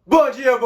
Bom dia,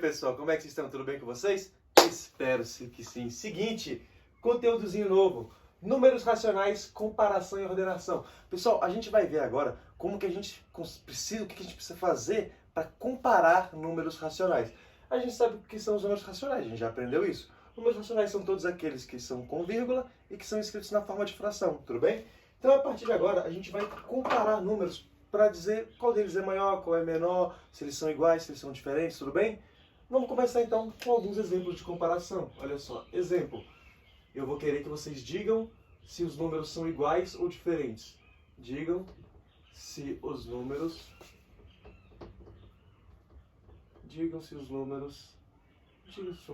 pessoal. Como é que vocês estão? Tudo bem com vocês? Espero que sim. Seguinte, conteúdozinho novo. Números racionais, comparação e ordenação. Pessoal, a gente vai ver agora como que a gente precisa, o que a gente precisa fazer para comparar números racionais. A gente sabe o que são os números racionais, a gente já aprendeu isso. Números racionais são todos aqueles que são com vírgula e que são escritos na forma de fração, tudo bem? Então, a partir de agora, a gente vai comparar números para dizer qual deles é maior, qual é menor, se eles são iguais, se eles são diferentes, tudo bem? Vamos começar então com alguns exemplos de comparação. Olha só, exemplo. Eu vou querer que vocês digam se os números são iguais ou diferentes. Digam se os números...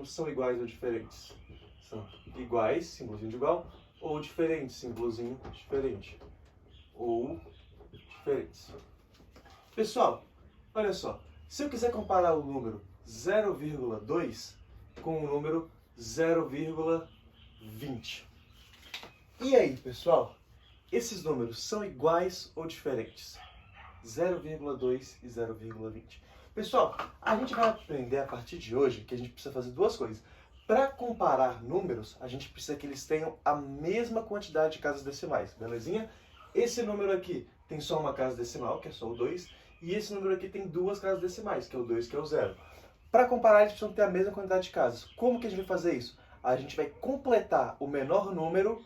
são iguais ou diferentes. São iguais, símbolozinho de igual, ou diferentes, símbolozinho diferente. Ou diferentes. Pessoal, olha só. Se eu quiser comparar o número 0,2 com o número 0,20. E aí, pessoal? Esses números são iguais ou diferentes? 0,2 e 0,20. Pessoal, a gente vai aprender a partir de hoje que a gente precisa fazer duas coisas. Para comparar números, a gente precisa que eles tenham a mesma quantidade de casas decimais, belezinha? Esse número aqui tem só uma casa decimal, que é só o 2, e esse número aqui tem duas casas decimais, que é o 2, que é o 0. Para comparar, eles precisam ter a mesma quantidade de casas. Como que a gente vai fazer isso? A gente vai completar o menor número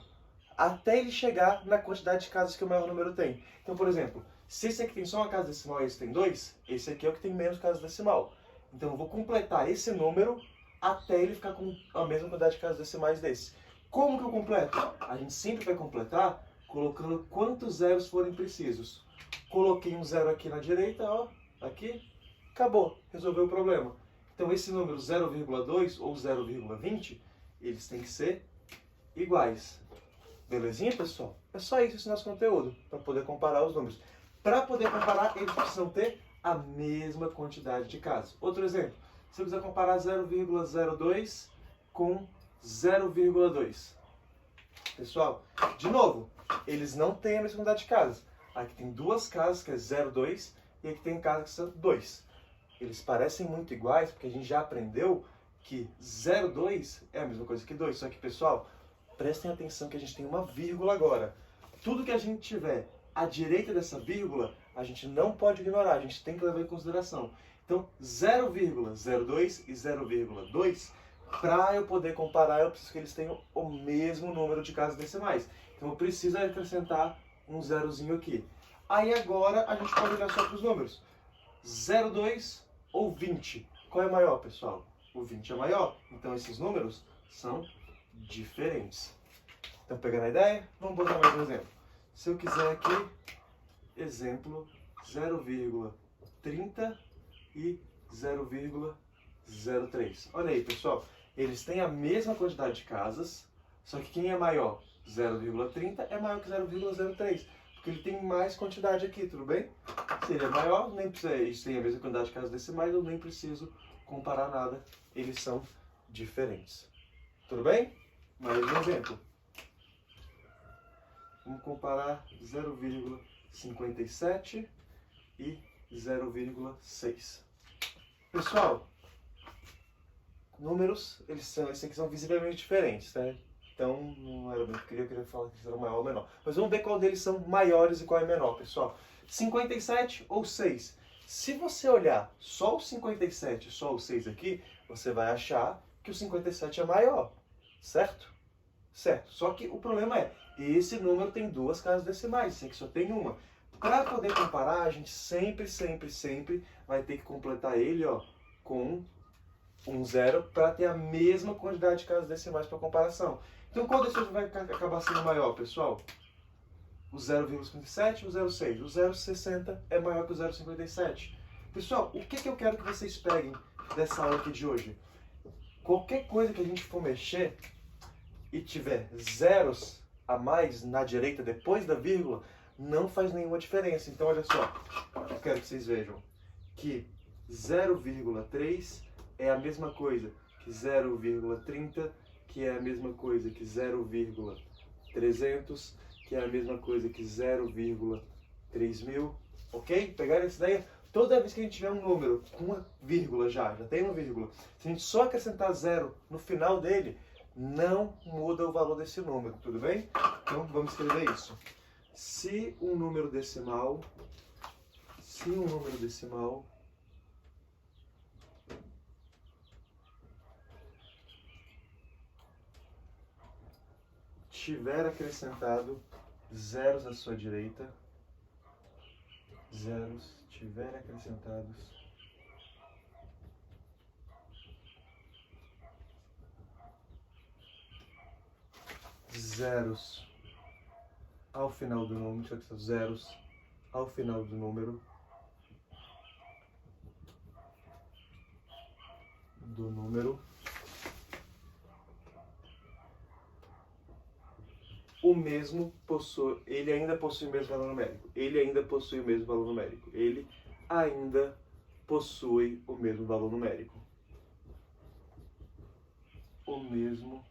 até ele chegar na quantidade de casas que o maior número tem. Então, por exemplo, se esse aqui tem só uma casa decimal e esse tem 2, esse aqui é o que tem menos casas decimal. Então, eu vou completar esse número até ele ficar com a mesma quantidade de casas decimais desse. Como que eu completo? A gente sempre vai completar colocando quantos zeros forem precisos. Coloquei um zero aqui na direita, ó, aqui, acabou, resolveu o problema. Então esse número 0,2 ou 0,20, eles têm que ser iguais. Belezinha, pessoal? É só isso esse nosso conteúdo, para poder comparar os números. Para poder comparar, eles precisam ter a mesma quantidade de casas. Outro exemplo, se eu quiser comparar 0,02 com 0,2. Pessoal, de novo, eles não têm a mesma quantidade de casas. Aqui tem duas casas, que é 0,2, e aqui tem casas que são 2. Eles parecem muito iguais, porque a gente já aprendeu que 0,2 é a mesma coisa que 2. Só que, pessoal, prestem atenção que a gente tem uma vírgula agora. Tudo que a gente tiver à direita dessa vírgula, a gente não pode ignorar, a gente tem que levar em consideração. Então, 0,02 e 0,2, para eu poder comparar, eu preciso que eles tenham o mesmo número de casas decimais. Então eu preciso acrescentar um zerozinho aqui. Aí agora a gente pode olhar só para os números. 0,2 ou 20. Qual é maior, pessoal? O 20 é maior. Então esses números são diferentes. Então pegando a ideia, vamos botar mais um exemplo. Se eu quiser aqui, exemplo 0,30 e 0,03. Olha aí, pessoal. Eles têm a mesma quantidade de casas, só que quem é maior? 0,30 é maior que 0,03, porque ele tem mais quantidade aqui, tudo bem? Se ele é maior, nem precisa, eles têm a mesma quantidade de casas decimais, eu nem preciso comparar nada, eles são diferentes. Tudo bem? Mais um exemplo. Vamos comparar 0,57 e 0,6. Pessoal, números, esses aqui são visivelmente diferentes, né? Então, não era muito que eu queria falar que eles eram maior ou menor. Mas vamos ver qual deles são maiores e qual é menor, pessoal. 57 ou 6. Se você olhar só o 57 e só o 6 aqui, você vai achar que o 57 é maior, certo? Certo. Só que o problema é, esse número tem duas casas decimais, esse aqui só tem uma. Para poder comparar, a gente sempre vai ter que completar ele, ó, com um zero para ter a mesma quantidade de casas decimais para comparação. Então qual desses vai acabar sendo maior, pessoal? O 0,57 ou o 0,6? O 0,60 é maior que o 0,57. Pessoal, o que eu quero que vocês peguem dessa aula aqui de hoje? Qualquer coisa que a gente for mexer e tiver zeros a mais na direita depois da vírgula, não faz nenhuma diferença. Então olha só, eu quero que vocês vejam que 0,3 é a mesma coisa que 0,30, que é a mesma coisa que 0,300, que é a mesma coisa que 0,3000, ok? Pegaram essa ideia? Toda vez que a gente tiver um número com uma vírgula já tem uma vírgula, se a gente só acrescentar zero no final dele, não muda o valor desse número, tudo bem? Então vamos escrever isso. Se um número decimal tiver acrescentado zeros à sua direita, tiver acrescentados zeros ao final do número, o mesmo possui, ele ainda possui o mesmo valor numérico. Ele ainda possui o mesmo valor numérico. O mesmo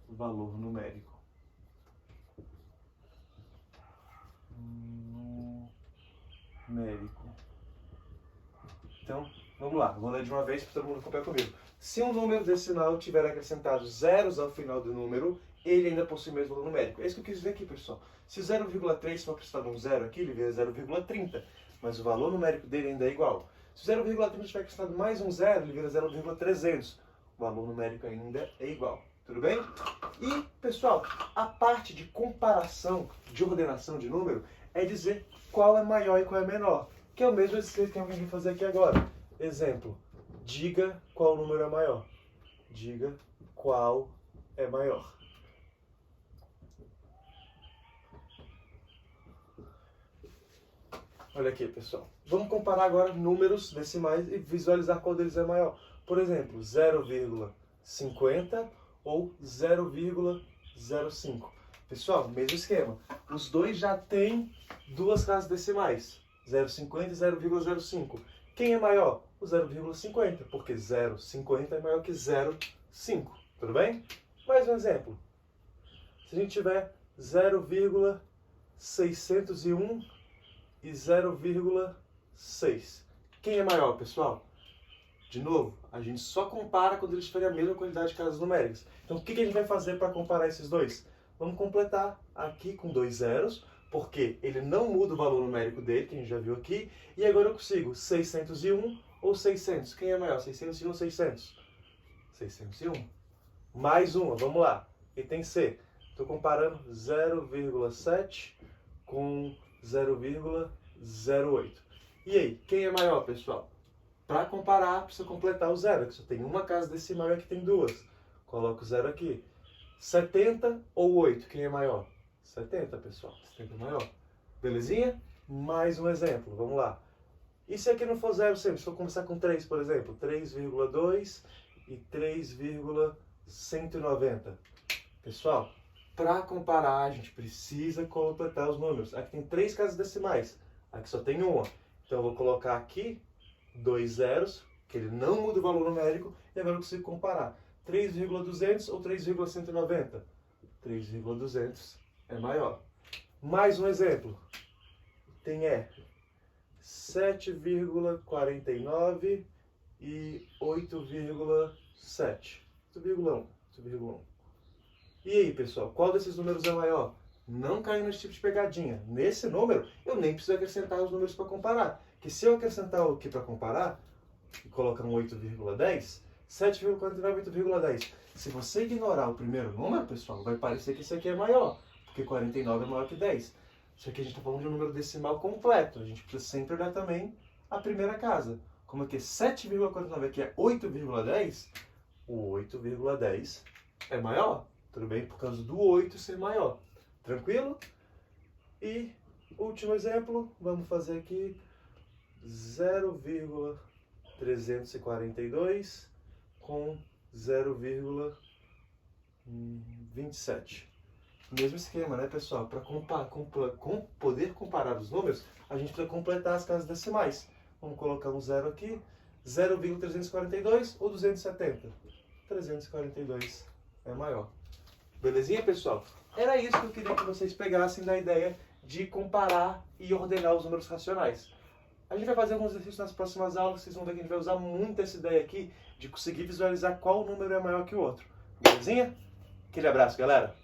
valor numérico. Então, vamos lá. Vou ler de uma vez para todo mundo acompanhar comigo. Se um número decimal tiver acrescentado zeros ao final do número, ele ainda possui o mesmo valor numérico. É isso que eu quis dizer aqui, pessoal. Se 0,3 for acrescentado um zero aqui, ele vira 0,30. Mas o valor numérico dele ainda é igual. Se 0,30 tiver acrescentado mais um zero, ele vira 0,300. O valor numérico ainda é igual. Tudo bem? E, pessoal, a parte de comparação, de ordenação de número, é dizer qual é maior e qual é menor. Que é o mesmo exercício que eu vim fazer aqui agora. Exemplo, diga qual número é maior. Diga qual é maior. Olha aqui, pessoal. Vamos comparar agora números decimais e visualizar qual deles é maior. Por exemplo, 0,50 ou 0,05. Pessoal, mesmo esquema. Os dois já têm duas casas decimais. 0,50 e 0,05. Quem é maior? O 0,50, porque 0,50 é maior que 0,5. Tudo bem? Mais um exemplo. Se a gente tiver 0,601 e 0,6. Quem é maior, pessoal? De novo, a gente só compara quando eles tiverem a mesma quantidade de casas numéricas. Então, o que a gente vai fazer para comparar esses dois? Vamos completar aqui com dois zeros, porque ele não muda o valor numérico dele, que a gente já viu aqui. E agora eu consigo 601 ou 600. Quem é maior? 601 ou 600? 601. Mais uma, vamos lá. Item C. Estou comparando 0,7 com 0,08. E aí, quem é maior, pessoal? Para comparar, precisa completar o zero, que só tem uma casa decimal e aqui tem duas. Coloco o zero aqui. 70 ou 8, quem é maior? 70, pessoal. 70 é maior. Belezinha? Mais um exemplo, vamos lá. E se aqui não for zero sempre? Se for começar com 3, por exemplo, 3,2 e 3,190. Pessoal, para comparar, a gente precisa completar os números. Aqui tem 3 casas decimais, aqui só tem uma. Então eu vou colocar aqui 2 zeros, que ele não muda o valor numérico, e agora eu consigo comparar. 3,200 ou 3,190? 3,200 é maior. Mais um exemplo. Tem 7,49 e 8,7. 8,1. E aí, pessoal, qual desses números é maior? Não caia nesse tipo de pegadinha. Nesse número, eu nem preciso acrescentar os números para comparar. Que se eu acrescentar o aqui para comparar, e colocar um 8,10, 7,49 e 8,10. Se você ignorar o primeiro número, pessoal, vai parecer que esse aqui é maior, porque 49 é maior que 10. Só que a gente está falando de um número decimal completo. A gente precisa sempre olhar também a primeira casa. Como aqui é 7,49 aqui é 8,10, o 8,10 é maior. Tudo bem? Por causa do 8 ser maior. Tranquilo? E último exemplo, vamos fazer aqui 0,342 com 0,27. Mesmo esquema, né, pessoal? Para poder comparar os números, a gente precisa completar as casas decimais. Vamos colocar um zero aqui. 0,342 ou 270? 342 é maior. Belezinha, pessoal? Era isso que eu queria que vocês pegassem da ideia de comparar e ordenar os números racionais. A gente vai fazer alguns exercícios nas próximas aulas, vocês vão ver que a gente vai usar muito essa ideia aqui de conseguir visualizar qual número é maior que o outro. Belezinha? Aquele abraço, galera!